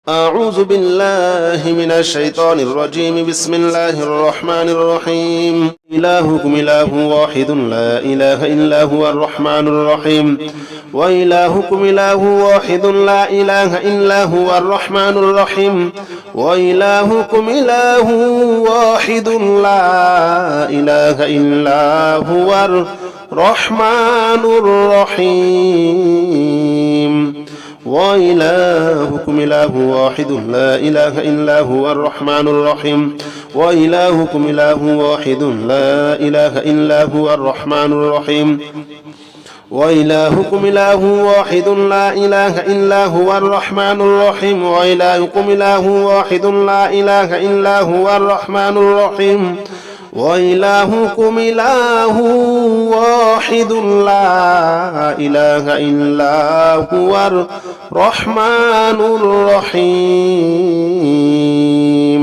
أعوذ بالله من الشيطان الرجيم. بسم الله الرحمن الرحيم. إلهكم إله واحد لا إله إلا هو الرحمن الرحيم. وإلهكم إله واحد لا إله إلا هو الرحمن الرحيم. وإلهكم إله واحد لا إله إلا هو الرحمن الرحيم. وإلهكم إله واحد لا إله إلا هو الرحمن الرحيم. وإلهكم إله واحد لا إله إلا هو الرحمن الرحيم. وإلهكم إله واحد لا إله إلا هو الرحمن الرحيم. وإلهكم إله واحد لا إله إلا هو الرحمن الرحيم. وإلهكم إله واحد لا إله إلا هو الرحمن الرحيم.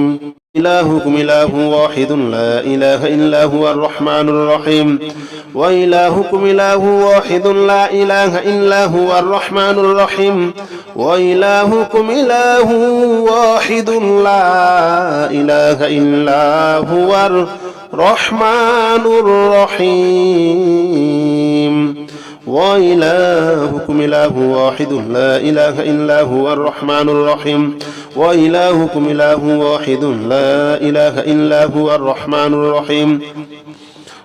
إلهكم إله واحد لا إله إلا هو الرحمن الرحيم. وإلهكم إله واحد لا إله إلا هو الرحمن الرحيم. وإلهكم إله واحد لا إله إلا هو الرحمن الرحيم. وإلهكم إله واحد لا إله إلا هو الرحمن الرحيم. وإلهكم إله واحد لا إله إلا هو الرحمن الرحيم.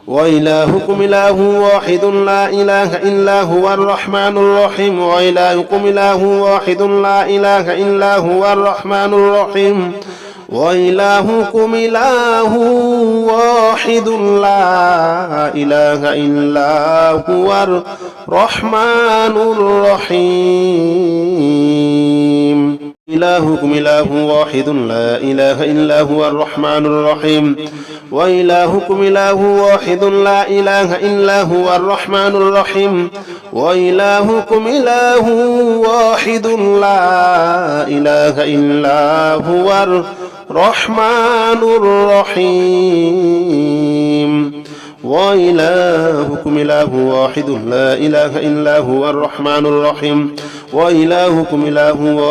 وإلهكم إله واحد لا إله إلا هو الرحمن الرحيم. وإلهكم إله واحد لا إله إلا هو الرحمن الرحيم. وإلهكم إله واحد لا إله إلا هو الرحمن الرحيم. إلهكم إله واحد لا إله إلا هو الرحمن الرحيم. وإلهكم إله واحد لا إله إلا هو الرحمن الرحيم. وإلهكم إله واحد لا إله إلا هو الرحمن الرحيم. وإلهكم إله واحد لا إله إلا هو الرحمن الرحيم. وإلهكم إله واحد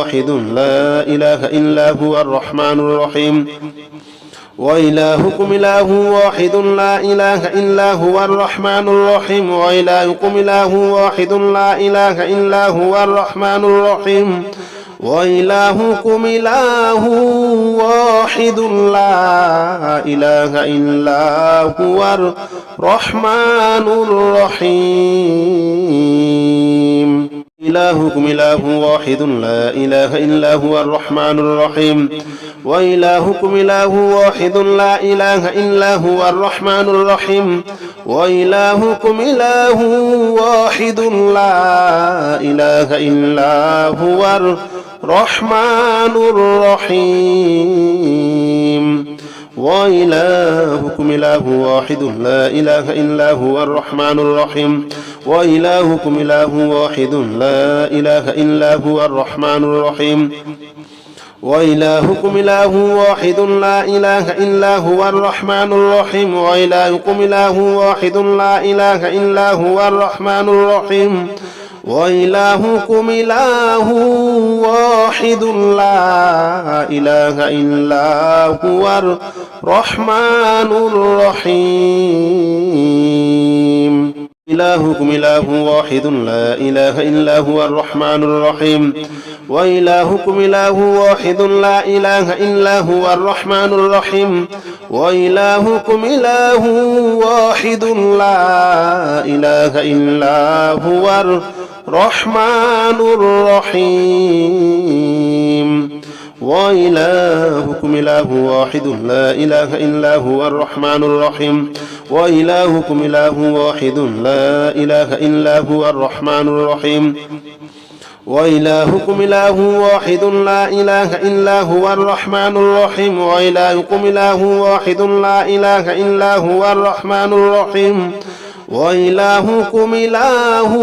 لا إله إلا هو الرحمن الرحيم. وإلهكم إله واحد لا إله إلا هو الرحمن الرحيم. وإلهكم إله واحد لا إله إلا هو الرحمن الرحيم. وإلهكم إله واحد لا إله إلا هو الرحمن الرحيم. إلهكم إله واحد لا إله إلا هو الرحمن الرحيم. وإلهكم إله واحد لا إله إلا هو الرحمن الرحيم. وإلهكم إله واحد لا إله إلا هو الرحمن الرحيم. وإلهكم إله واحد لا إله إلا هو الرحمن الرحيم. وإلهكم إله واحد لا إله إلا هو الرحمن الرحيم. وإلهكم إله واحد لا إله إلا هو الرحمن الرحيم. وإلهكم إله واحد لا إله إلا هو الرحمن الرحيم. وإلهكم إله واحد لا إله إلا هو الرحمن الرحيم. إلهكم إله واحد لا إله إلا هو الرحمن الرحيم. وإلهكم إله واحد لا إله إلا هو الرحمن الرحيم. وإلهكم إله واحد لا إله إلا هو الرحمن الرحيم. وإلهكم إله واحد لا إله إلا هو الرحمن الرحيم. وإلهكم إله واحد لا إله إلا هو الرحمن الرحيم. وإلهكم إله واحد لا إله إلا هو الرحمن الرحيم. وإلهكم إله واحد لا إله إلا هو الرحمن الرحيم. وإلهكم إله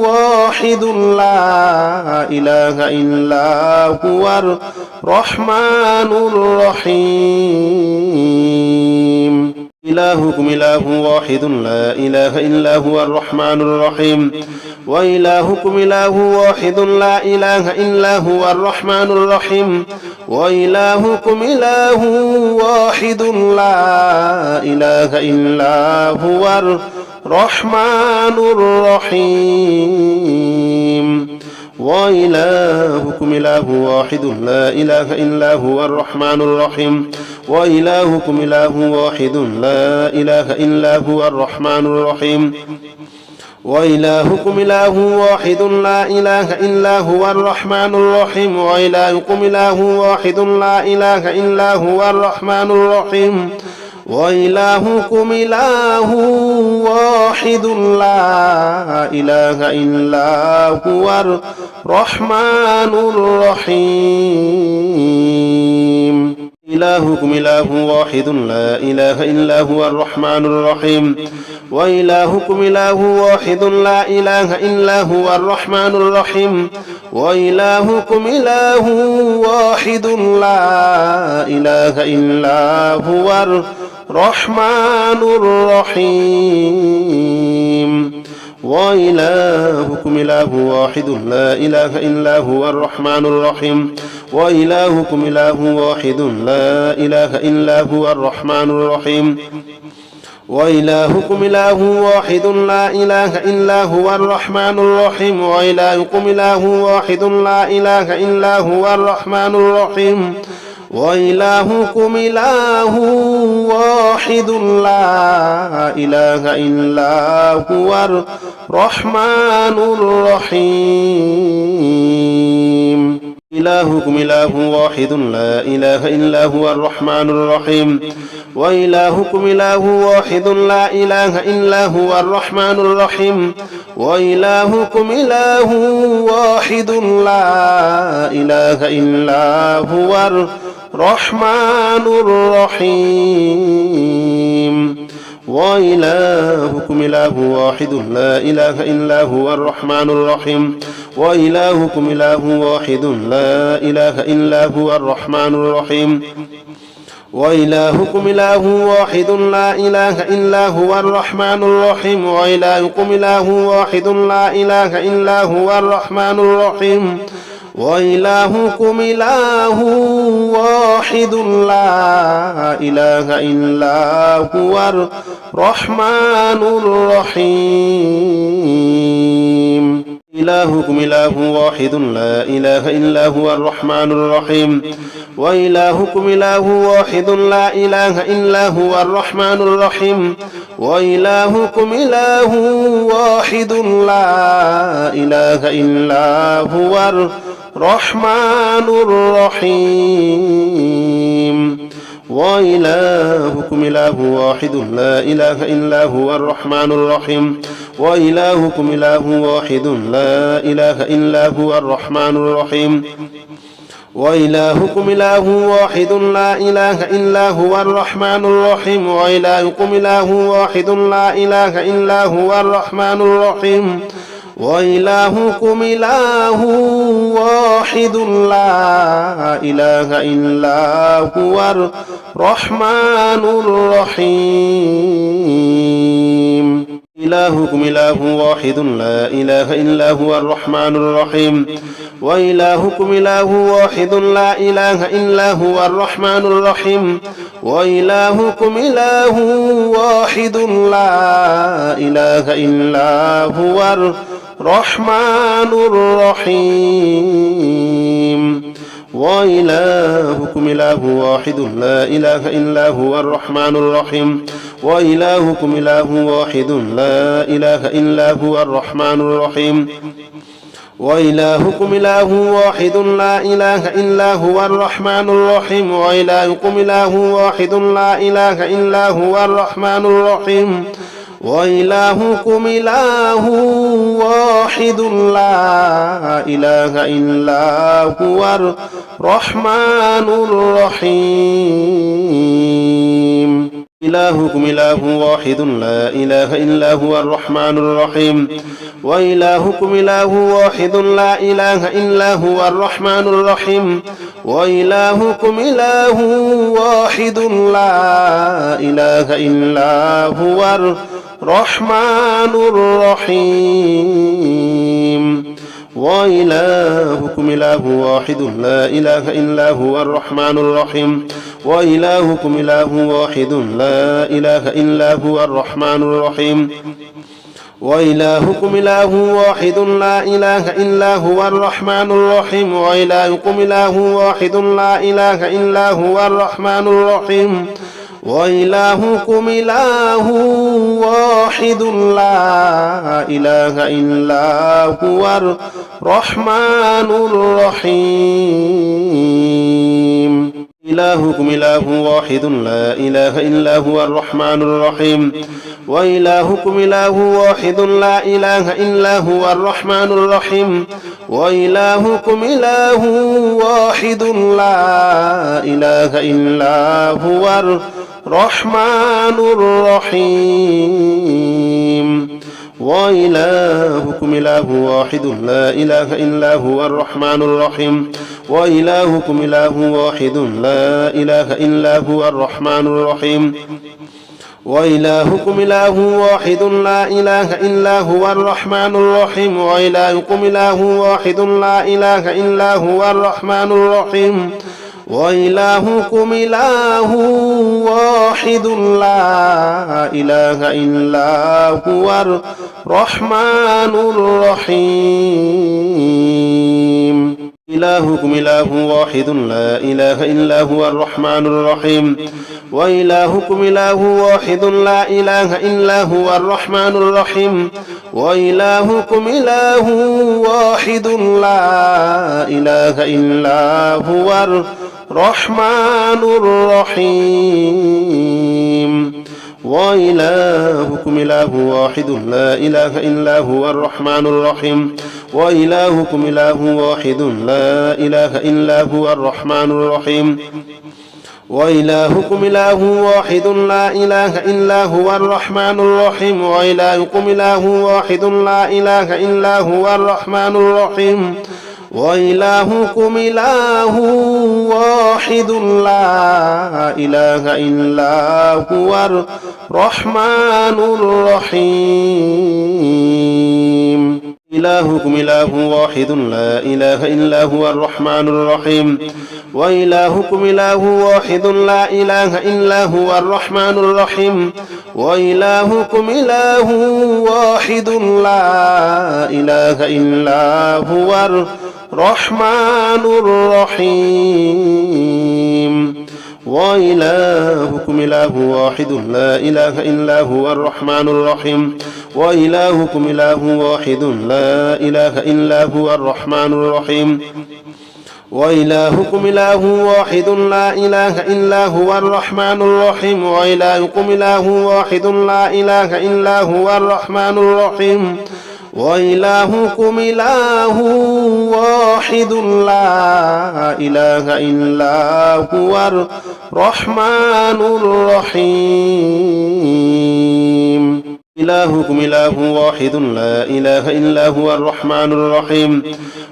واحد لا إله إلا هو الرحمن الرحيم. إلهكم إله واحد لا إله إلا هو الرحمن الرحيم وإلهكم إله واحد لا إله إلا هو الرحمن الرحيم وإلهكم إله واحد لا إله إلا هو الرحمن الرحيم وإلهكم إله واحد لا إله إلا هو الرحمن الرحيم وإلهكم إله واحد لا إله إلا هو الرحمن الرحيم وإلهكم إله واحد لا إله إلا هو الرحمن الرحيم وإلهكم إله واحد لا إله إلا هو الرحمن الرحيم وإلهكم إله واحد لا إله إلا هو الرحمن الرحيم إلهكم إله واحد لا إله إلا هو الرحمن الرحيم وإلهكم إله واحد لا إله إلا هو الرحمن الرحيم وإلهكم إله واحد لا إله إلا هو الرحمن الرحيم وإلهكم إله واحد لا إله إلا هو الرحمن الرحيم وإلهكم إله واحد لا إله إلا هو الرحمن الرحيم وإلهكم إله واحد لا إله إلا هو الرحمن الرحيم وإلهكم إله واحد لا إله إلا هو الرحمن الرحيم وإلهكم إله واحد لا إله إلا هو الرحمن الرحيم إلهكم إله واحد لا إله إلا هو الرحمن الرحيم وإلهكم إله واحد لا إله إلا هو الرحمن الرحيم وإلهكم إله واحد لا إله إلا هو الرحمن الرحيم وإلهكم إله واحد لا إله إلا هو الرحمن الرحيم وإلهكم إله واحد لا إله إلا هو الرحمن الرحيم وإلهكم إله واحد لا إله إلا هو الرحمن الرحيم وإلهكم إله واحد لا إله إلا هو الرحمن الرحيم وإلهكم إله واحد لا إله إلا هو الرحمن الرحيم إلهكم إله واحد لا إله إلا هو الرحمن الرحيم وإلهكم إله واحد لا إله إلا هو الرحمن الرحيم وإلهكم إله واحد لا إله إلا هو الرحمن الرحيم وإلهكم إله واحد لا إله إلا هو الرحمن الرحيم وإلهكم إله واحد لا إله إلا هو الرحمن الرحيم وإلهكم إله واحد لا إله إلا هو الرحمن الرحيم وإلهكم إله واحد لا إله إلا هو الرحمن الرحيم وإلهكم إله واحد لا إله إلا هو الرحمن الرحيم إلهكم إله واحد لا إله إلا هو الرحمن الرحيم وإلهكم إله واحد لا إله إلا هو الرحمن الرحيم وإلهكم إله واحد لا إله إلا هو الرحمن الرحيم وإلهكم إله واحد لا إله إلا هو الرحمن الرحيم وإلهكم إله واحد لا إله إلا هو الرحمن الرحيم وإلهكم إله واحد لا إله إلا هو الرحمن الرحيم وإلهكم إله واحد لا إله إلا هو الرحمن الرحيم وإلهكم إله واحد لا إله إلا هو الرحمن الرحيم وإلهكم إله واحد لا إله إلا هو الرحمن الرحيم وإلهكم إله واحد لا إله إلا هو الرحمن الرحيم وإلهكم إله واحد لا إله إلا هو الرحمن الرحيم وإلهكم إله واحد لا إله إلا هو الرحمن الرحيم وإلهكم إله واحد لا إله إلا هو الرحمن الرحيم وإلهكم إله واحد لا إله إلا هو الرحمن الرحيم وإلهكم إله واحد لا إله إلا هو الرحمن الرحيم وإلهكم إله واحد لا إله إلا هو الرحمن الرحيم إلهكم إله واحد لا إله إلا هو الرحمن الرحيم وإلهكم إله واحد لا إله إلا هو الرحمن الرحيم وإلهكم إله واحد لا إله إلا هو الرحمن الرحيم وإلهكم إله واحد لا إله إلا هو الرحمن الرحيم وإلهكم إله واحد لا إله إلا هو الرحمن الرحيم وإلهكم إله واحد لا إله إلا هو الرحمن الرحيم وإلهكم إله واحد لا إله إلا هو الرحمن الرحيم وإلهكم إله واحد لا إله إلا هو الرحمن الرحيم إلهكم إله واحد لا إله إلا هو الرحمن الرحيم وإلهكم إله واحد لا إله إلا هو الرحمن الرحيم وإلهكم إله واحد لا إله إلا هو الرحمن الرحيم وإلهكم إله واحد لا إله إلا هو الرحمن الرحيم وإلهكم إله واحد لا إله إلا هو الرحمن الرحيم وإلهكم إله واحد لا إله إلا هو الرحمن الرحيم وإلهكم إله واحد لا إله إلا هو الرحمن الرحيم وإلهكم إله واحد لا إله إلا هو الرحمن الرحيم إلهكم إله واحد لا إله إلا هو الرحمن الرحيم وإلهكم إله واحد لا إله إلا هو الرحمن الرحيم وإلهكم إله واحد لا إله إلا هو الرحمن الرحيم وإلهكم إله واحد لا إله إلا هو الرحمن الرحيم وإلهكم إله واحد لا إله إلا هو الرحمن الرحيم وإلهكم إله واحد لا إله إلا هو الرحمن الرحيم وإلهكم إله واحد لا إله إلا هو الرحمن الرحيم وإلهكم إله واحد لا إله إلا هو الرحمن الرحيم إلهكم إله واحد لا إله إلا هو الرحمن الرحيم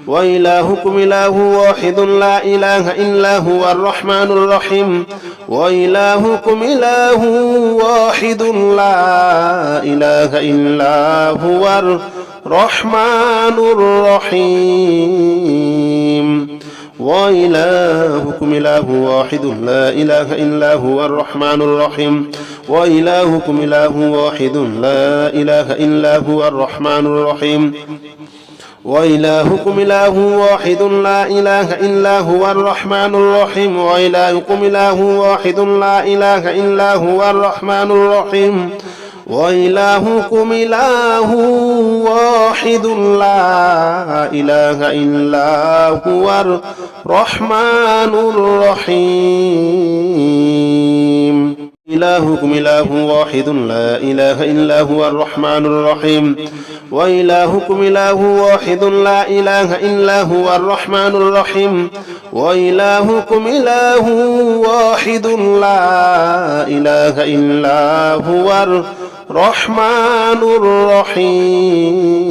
وإلهكم إله واحد لا إله إلا هو الرحمن الرحيم وإلهكم إله واحد لا إله إلا هو الرحمن الرحيم وإلهكم إله واحد لا إله إلا هو الرحمن الرحيم وإلهكم إله واحد لا إله إلا هو الرحمن الرحيم وإلهكم إله واحد لا إله إلا هو الرحمن الرحيم وإلهكم إله واحد لا إله إلا هو الرحمن الرحيم وإلهكم إله واحد لا إله إلا هو الرحمن الرحيم إلهكم إله واحد لا إله إلا هو الرحمن الرحيم وإلهكم إله واحد لا إله إلا هو الرحمن الرحيم وإلهكم إله واحد لا إله إلا هو الرحمن الرحيم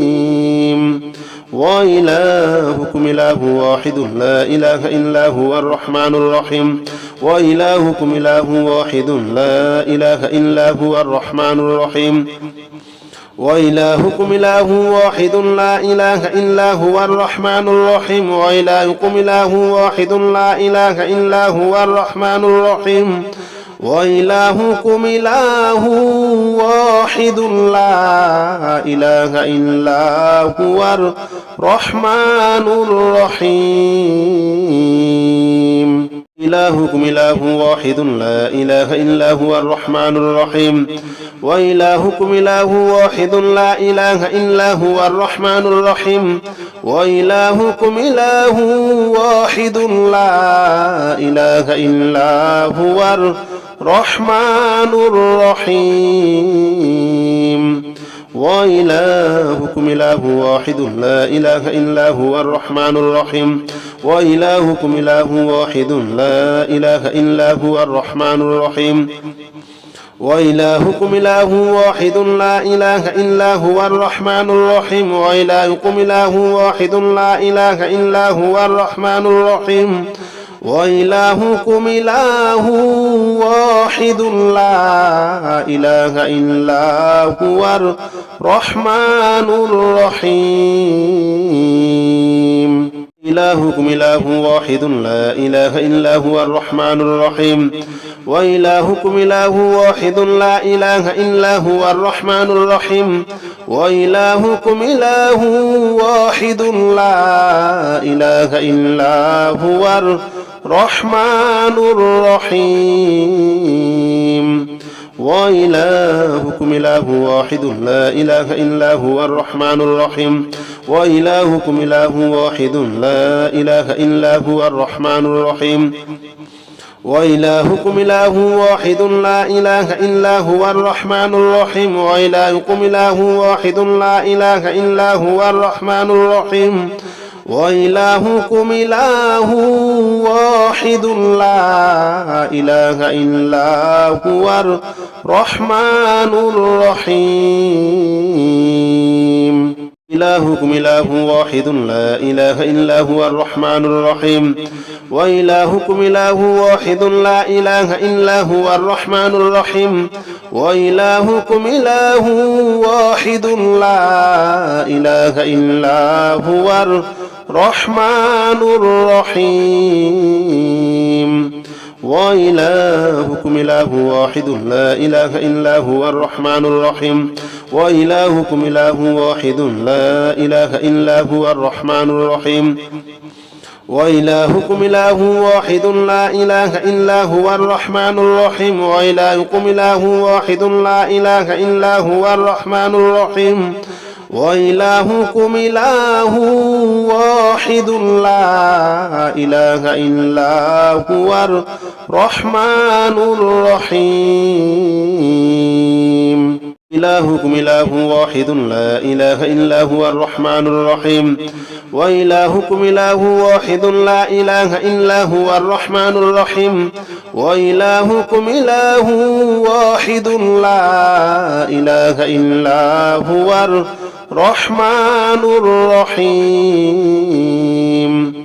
وإلهكم إله واحد لا إله إلا هو الرحمن الرحيم وإلهكم إله واحد لا إله إلا هو الرحمن الرحيم وإلهكم إله واحد لا إله إلا هو الرحمن الرحيم وإلهكم إله واحد لا إله إلا هو الرحمن الرحيم وإلهكم إله واحد لا إله إلا هو الرحمن الرحيم إلهكم إله واحد لا إله إلا هو الرحمن الرحيم وإلهكم إله واحد لا إله إلا هو الرحمن الرحيم وإلهكم إله واحد لا إله إلا هو الرحمن الرحيم وإلهكم إله واحد لا إله إلا هو الرحمن الرحيم وإلهكم إله واحد لا إله إلا هو الرحمن الرحيم وإلهكم إله واحد لا إله إلا هو الرحمن الرحيم وإلهكم إله واحد لا إله إلا هو الرحمن الرحيم وإلهكم إله واحد لا إله إلا هو الرحمن الرحيم إلهكم إله واحد لا إله إلا هو الرحمن الرحيم وإلهكم إله واحد لا إله إلا هو الرحمن الرحيم وإلهكم إله واحد لا إله إلا هو الرحمن الرحيم وإلهكم إله واحد لا إله إلا هو الرحمن الرحيم وإلهكم إله واحد لا إله إلا هو الرحمن الرحيم وإلهكم إله واحد لا إله إلا هو الرحمن الرحيم وإلهكم إله واحد لا إله إلا هو الرحمن الرحيم وإلهكم إله واحد لا إله إلا هو الرحمن الرحيم إلهكم إله واحد لا إله إلا هو الرحمن الرحيم وإلهكم إله واحد لا إله إلا هو الرحمن الرحيم وإلهكم إله واحد لا إله إلا هو الرحمن الرحيم وإلهكم إله واحد لا إله إلا هو الرحمن الرحيم وإلهكم إله واحد لا إله إلا هو الرحمن الرحيم وإلهكم إله واحد لا إله إلا هو الرحمن الرحيم وإلهكم إله واحد لا إله إلا هو الرحمن الرحيم وإلهكم إله واحد لا إله إلا هو الرحمن الرحيم إلهكم إله واحد لا إله إلا هو الرحمن الرحيم وإلهكم إله واحد لا إله إلا هو الرحمن الرحيم وإلهكم إله واحد لا إله إلا هو الرحمن الرحيم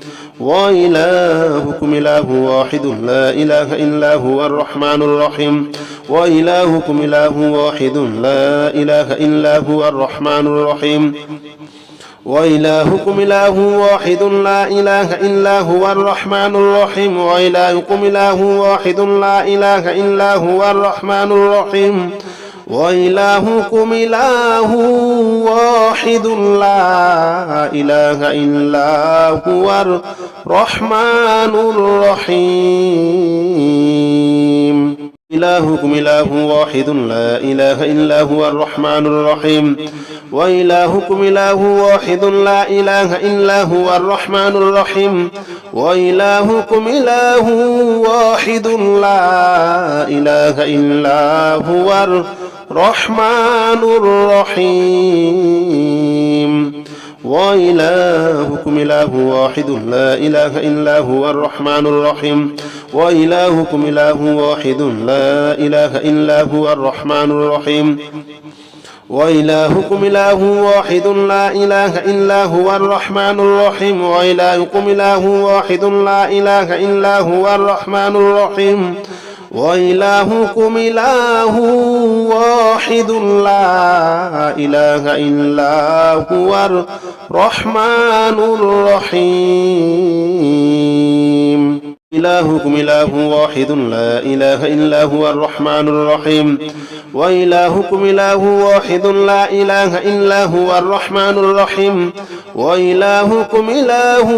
وإلهكم إله واحد لا إله إلا هو الرحمن الرحيم وإلهكم إله واحد لا إله إلا هو الرحمن الرحيم وإلهكم إله واحد لا إله إلا هو الرحمن الرحيم وإلهكم إله واحد لا إله إلا هو الرحمن الرحيم وإلهكم إله واحد لا إله إلا هو الرحمن الرحيم إلهكم إله واحد لا إله إلا هو الرحمن الرحيم وإلهكم إله واحد لا إله إلا هو الرحمن الرحيم وإلهكم إله واحد لا إله إلا هو الرحمن الرحيم وإلهكم إله واحد لا إله إلا هو الرحمن الرحيم وإلهكم إله واحد لا إله إلا هو الرحمن الرحيم وإلهكم إله واحد لا إله إلا هو الرحمن الرحيم وإلهكم إله واحد لا إله إلا هو الرحمن الرحيم وإلهكم إله واحد لا إله إلا هو الرحمن الرحيم إلهكم إله واحد لا إله إلا هو الرحمن الرحيم وإلهكم إله واحد لا إله إلا هو الرحمن الرحيم وإلهكم إله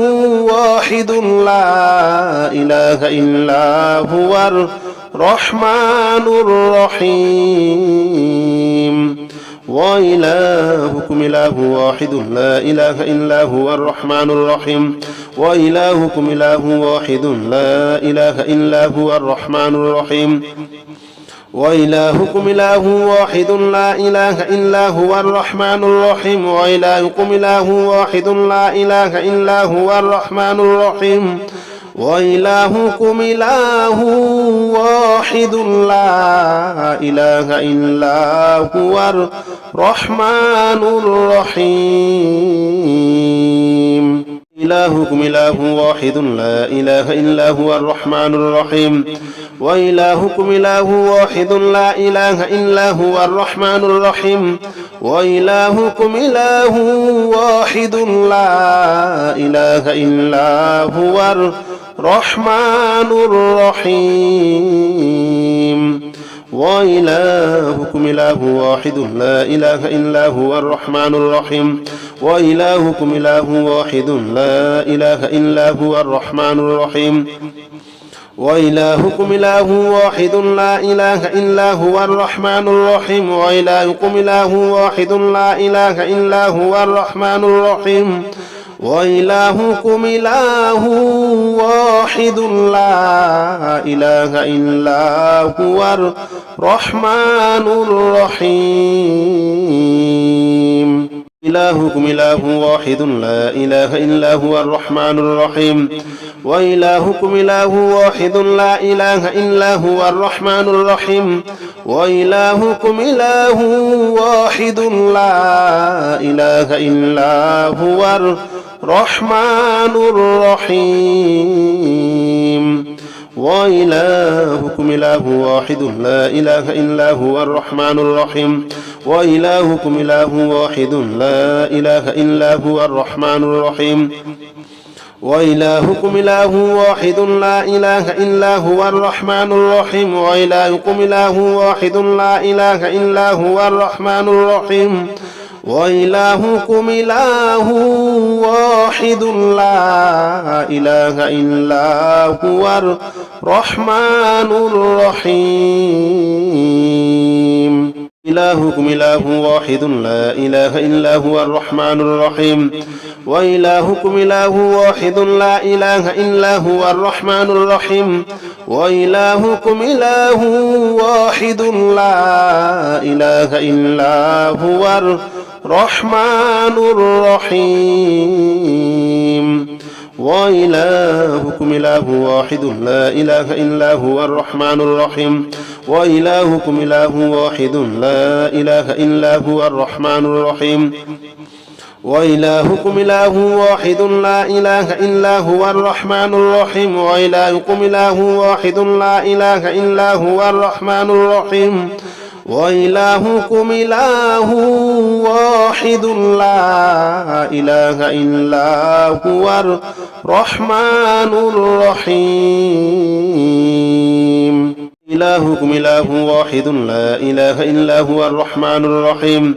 واحد لا إله إلا هو الرحمن الرحيم وإلهكم إله واحد لا إله إلا هو الرحمن الرحيم وإلهكم إله واحد لا إله إلا هو الرحمن الرحيم وإلهكم إله واحد لا إله إلا هو الرحمن الرحيم وإلهكم إله واحد لا إله إلا هو الرحمن الرحيم وإلهكم إله واحد لا إله إلا هو الرحمن الرحيم إلهكم إله واحد لا إله إلا هو الرحمن الرحيم وإلهكم إله واحد لا إله إلا هو الرحمن الرحيم وإلهكم إله واحد لا إله إلا هو الرحمن الرحيم وإلهكم إله واحد لا إله إلا هو الرحمن الرحيم وإلهكم إله واحد لا إله إلا هو الرحمن الرحيم وإلهكم إله واحد لا إله إلا هو الرحمن الرحيم وإلهكم إله واحد لا إله إلا هو الرحمن الرحيم وإلهكم إله واحد لا إله إلا هو الرحمن الرحيم إلهكم إله واحد لا إله إلا هو الرحمن الرحيم وإلهكم إله واحد لا إله إلا هو الرحمن الرحيم وإلهكم إله واحد لا إله إلا هو الرحمن الرحيم وإلهكم إله واحد لا إله إلا هو الرحمن الرحيم وإلهكم إله واحد لا إله إلا هو الرحمن الرحيم وإلهكم إله واحد لا إله إلا هو الرحمن الرحيم وإلهكم إله واحد لا إله إلا هو الرحمن الرحيم وإلهكم إله واحد لا إله إلا هو الرحمن الرحيم إلهكم إله واحد لا إله إلا هو الرحمن الرحيم وإلهكم إله واحد لا إله إلا هو الرحمن الرحيم وإلهكم إله واحد لا إله إلا هو الرحمن الرحيم وإلهكم إله واحد لا إله إلا هو الرحمن الرحيم وإلهكم إله واحد لا إله إلا هو الرحمن الرحيم وإلهكم إله واحد لا إله إلا هو الرحمن الرحيم وإلهكم إله واحد لا إله إلا هو الرحمن الرحيم وإلهكم إله واحد لا إله إلا هو الرحمن الرحيم إلهكم إله واحد لا إله إلا هو الرحمن الرحيم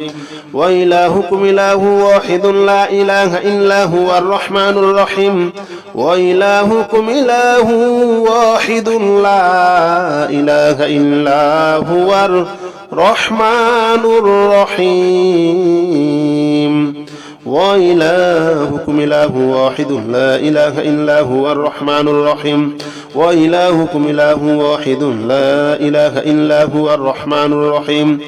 وإلهكم إله واحد لا إله إلا هو الرحمن الرحيم وإلهكم إله واحد لا إله إلا هو الرحمن الرحيم وإلهكم إله واحد لا إله إلا هو الرحمن الرحيم وإلهكم إله واحد لا إله إلا هو الرحمن الرحيم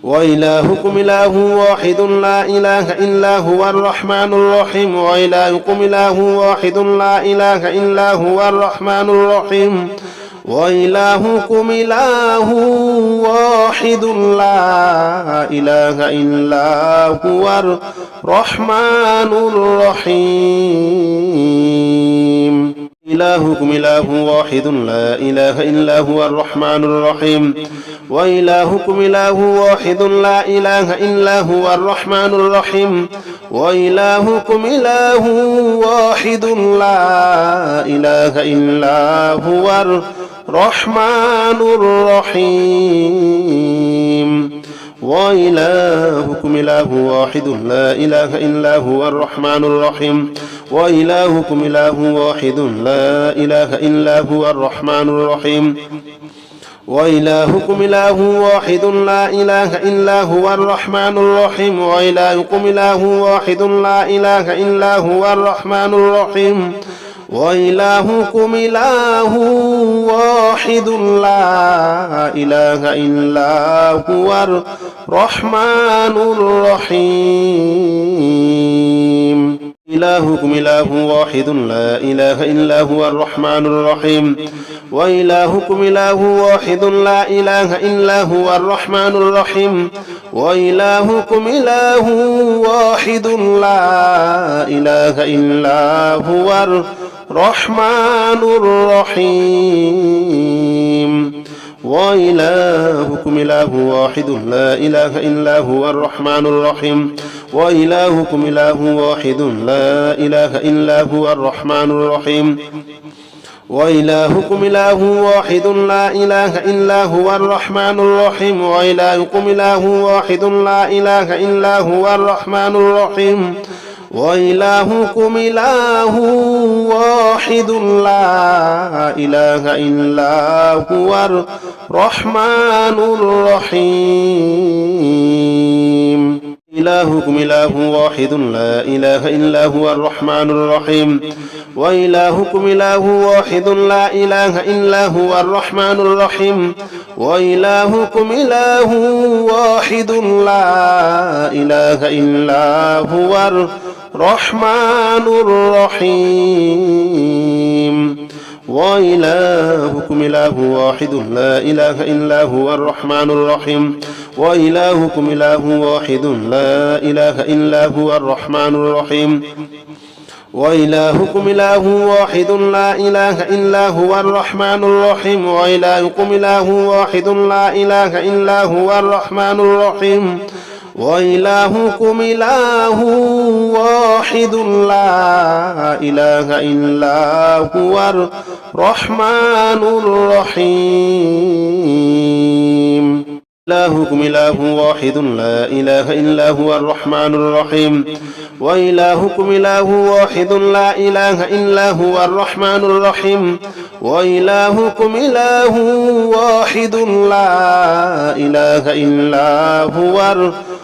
وإلهكم إله واحد لا إله إلا هو الرحمن الرحيم وإلهكم إله واحد لا إله إلا هو الرحمن الرحيم وإلهكم إله واحد لا إله إلا هو الرحمن الرحيم إلهكم إله واحد لا إله إلا هو الرحمن الرحيم وإلهكم إله واحد لا إله إلا هو الرحمن الرحيم وإلهكم إله واحد لا إله إلا هو الرحمن الرحيم وإلهكم إله واحد لا إله إلا هو الرحمن الرحيم وإلهكم إله واحد لا إله إلا هو الرحمن الرحيم وإلهكم إله واحد لا إله إلا هو الرحمن الرحيم وإلهكم إله واحد لا إله إلا هو الرحمن الرحيم وإلهكم إله واحد لا إله إلا هو الرحمن الرحيم إلهكم إله واحد لا إله إلا هو الرحمن الرحيم وإلهكم إله واحد لا إله إلا هو الرحمن الرحيم وإلهكم إله واحد لا إله إلا هو الرحمن الرحيم وإلهكم إله واحد لا إله إلا هو الرحمن الرحيم وإلهكم إله واحد لا إله إلا هو الرحمن الرحيم وإلهكم إله واحد لا إله إلا هو الرحمن الرحيم وإلهكم إله واحد لا إله إلا هو الرحمن الرحيم وإلهكم إله واحد لا إله إلا هو الرحمن الرحيم إلهكم إله واحد لا إله إلا هو الرحمن الرحيم وإلهكم إله واحد لا إله إلا هو الرحمن الرحيم وإلهكم إله واحد لا إله إلا هو الرحمن الرحيم وإلهكم إله واحد لا إله إلا هو الرحمن الرحيم وإلهكم إله واحد لا إله إلا هو الرحمن الرحيم وإلهكم إله واحد لا إله إلا هو الرحمن الرحيم وإلهكم إله واحد لا إله إلا هو الرحمن الرحيم وإلهكم إله واحد لا إله إلا هو الرحمن الرحيم إلهكم إله واحد لا إله إلا هو الرحمن الرحيم وإلهكم إله واحد لا إله إلا هو الرحمن الرحيم وإلهكم إله واحد لا إله إلا هو الرحمن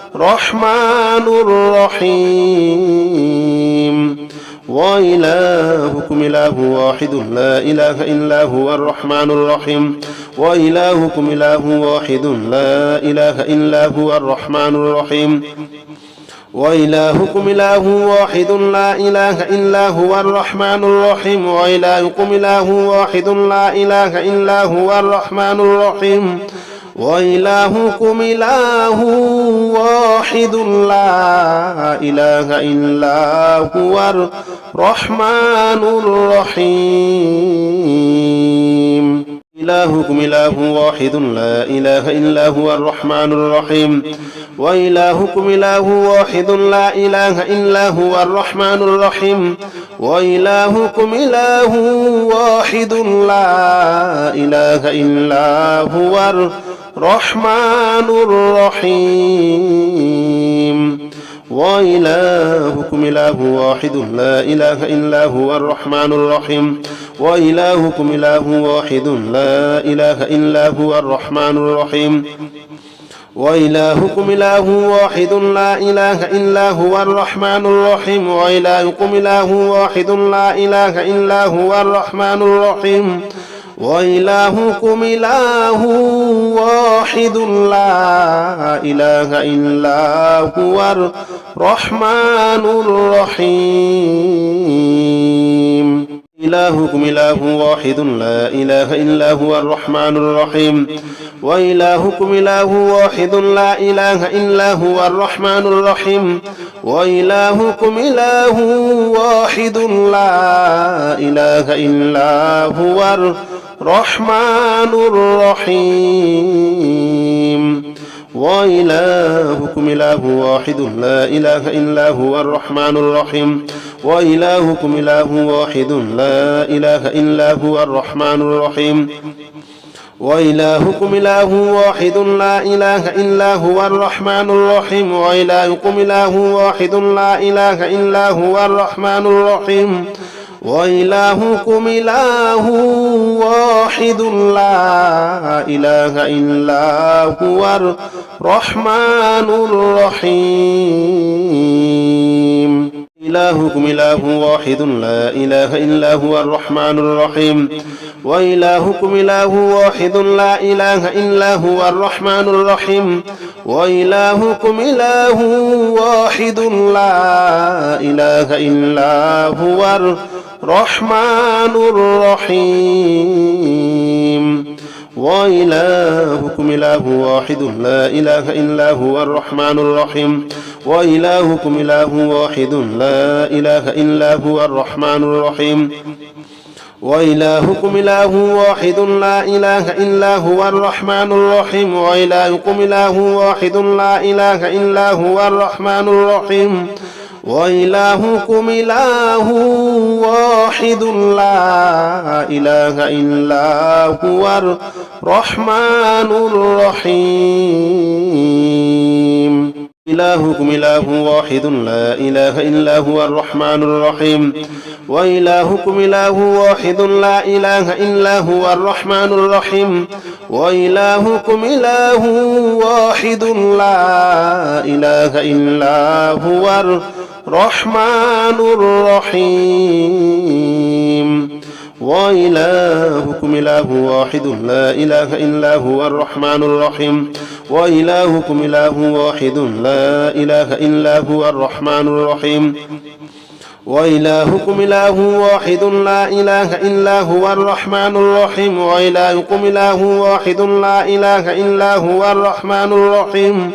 الرحيم وإلهكم إله واحد لا إله إلا هو الرحمن الرحيم وإلهكم إله واحد لا إله إلا هو الرحمن الرحيم وإلهكم إله واحد لا إله إلا هو الرحمن الرحيم وإلهكم إله واحد لا إله إلا هو الرحمن الرحيم وإلهكم إله واحد لا إله إلا هو الرحمن الرحيم إلهكم إله واحد لا إله إلا هو الرحمن الرحيم وإلهكم إله واحد لا إله إلا هو الرحمن الرحيم وإلهكم إله واحد لا إله إلا هو الرحمن الرحيم وإلهكم إله واحد لا إله إلا هو الرحمن الرحيم وإلهكم إله واحد لا إله إلا هو الرحمن الرحيم وإلهكم إله واحد لا إله إلا هو الرحمن الرحيم وإلهكم إله واحد لا إله إلا هو الرحمن الرحيم وإلهكم إله واحد لا إله إلا هو الرحمن الرحيم إلهكم إله واحد لا إله إلا هو الرحمن الرحيم وإلهكم إله واحد لا إله إلا هو الرحمن الرحيم وإلهكم إله واحد لا إله إلا هو الرحمن الرحيم وإلهكم إله واحد لا إله إلا هو الرحمن الرحيم وإلهكم إله واحد لا إله إلا هو الرحمن الرحيم وإلهكم إله واحد لا إله إلا هو الرحمن الرحيم وإلهكم إله واحد لا إله إلا هو الرحمن الرحيم وإلهكم إله واحد لا إله إلا هو الرحمن الرحيم إلهكم إله واحد لا إله إلا هو الرحمن الرحيم وإلهكم إله واحد لا إله إلا هو الرحمن الرحيم وإلهكم إله واحد لا إله إلا هو الرحمن الرحيم وإلهكم إله واحد لا إله إلا هو الرحمن الرحيم وإلهكم إله واحد لا إله إلا هو الرحمن الرحيم وإلهكم إله واحد لا إله إلا هو الرحمن الرحيم وإلهكم إله واحد لا إله إلا هو الرحمن الرحيم وإلهكم إله واحد لا إله إلا هو الرحمن الرحيم إلهكم إله واحد لا إله إلا هو الرحمن الرحيم وإلهكم إله واحد لا إله إلا هو الرحمن الرحيم وإلهكم إله واحد لا إله إلا هو الرحمن الرحيم وإلهكم إله واحد لا إله إلا هو الرحمن الرحيم وإلهكم إله واحد لا إله إلا هو الرحمن الرحيم وإلهكم إله واحد لا إله إلا هو الرحمن الرحيم وإلهكم إله واحد لا إله إلا هو الرحمن الرحيم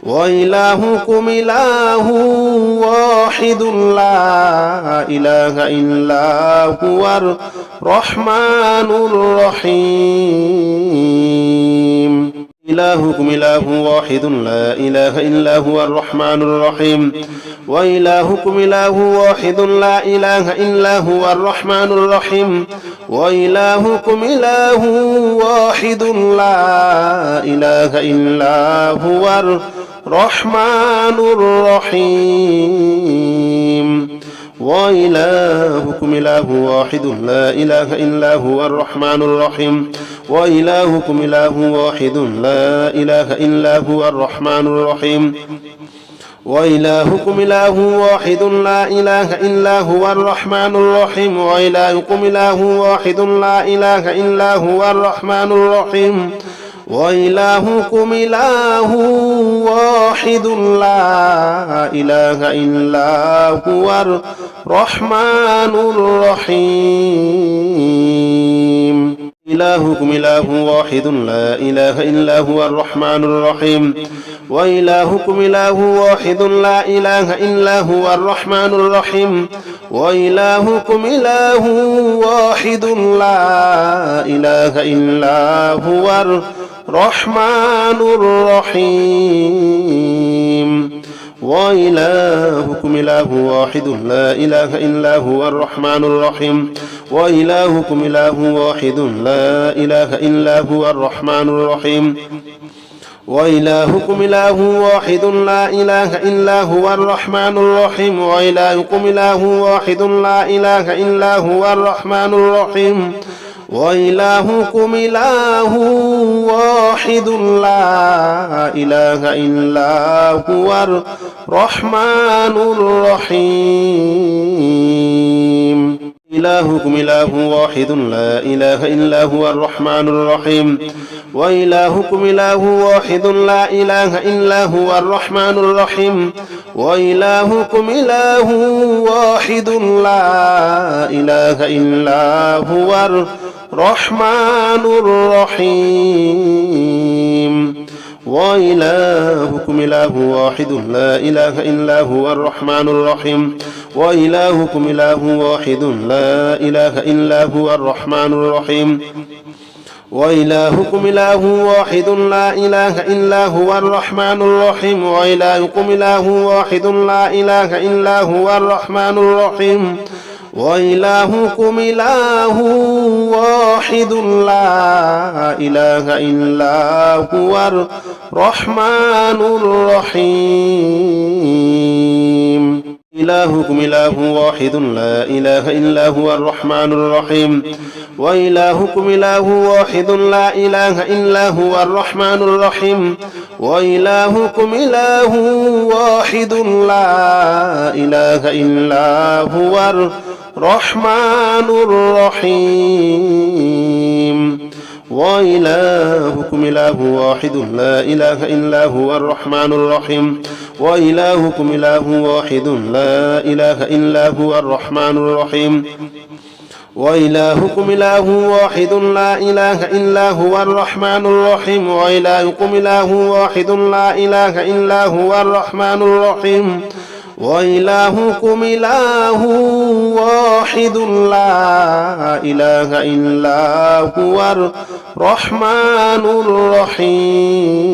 وإلهكم إله واحد لا إله إلا هو الرحمن الرحيم إلهكم إله واحد لا إله إلا هو الرحمن الرحيم وإلهكم إله واحد لا إله إلا هو الرحمن الرحيم وإلهكم إله واحد لا إله إلا هو الرحمن الرحيم وإلهكم إله واحد لا إله إلا هو الرحمن الرحيم وإلهكم إله واحد لا إله إلا هو الرحمن الرحيم وإلهكم إله واحد لا إله إلا هو الرحمن الرحيم وإلهكم إله واحد لا إله إلا هو الرحمن الرحيم وإلهكم إله واحد لا إله إلا هو الرحمن الرحيم إلهكم إله واحد لا إله إلا هو الرحمن الرحيم وإلهكم إله واحد لا إله إلا هو الرحمن الرحيم وإلهكم إله واحد لا إله إلا هو الرحمن الرحيم وإلهكم إله واحد لا إله إلا هو الرحمن الرحيم وإلهكم إله واحد لا إله إلا هو الرحمن الرحيم وإلهكم إله واحد لا إله إلا هو الرحمن الرحيم وإلهكم إله واحد لا إله إلا هو الرحمن الرحيم وإلهكم إله واحد لا إله إلا هو الرحمن الرحيم إلهكم إله واحد لا إله إلا هو الرحمن الرحيم وإلهكم إله واحد لا إله إلا هو الرحمن الرحيم وإلهكم إله واحد لا إله إلا هو الرحمن الرحيم وإلهكم إله واحد لا إله إلا هو الرحمن الرحيم وإلهكم إله واحد لا إله إلا هو الرحمن الرحيم وإلهكم إله واحد لا إله إلا هو الرحمن الرحيم وإلهكم إله واحد لا إله إلا هو الرحمن الرحيم وإلهكم إله واحد لا إله إلا هو الرحمن الرحيم إلهكم إله واحد لا إله إلا هو الرحمن الرحيم وإلهكم إله واحد لا إله إلا هو الرحمن الرحيم وإلهكم إله واحد لا إله إلا هو الرحمن الرحيم وإلهكم إله واحد لا إله إلا هو الرحمن الرحيم وإلهكم إله واحد لا إله إلا هو الرحمن الرحيم وإلهكم إله واحد لا إله إلا هو الرحمن الرحيم وإلهكم إله واحد لا إله إلا هو الرحمن الرحيم وإلهكم إله واحد لا إله إلا هو الرحمن الرحيم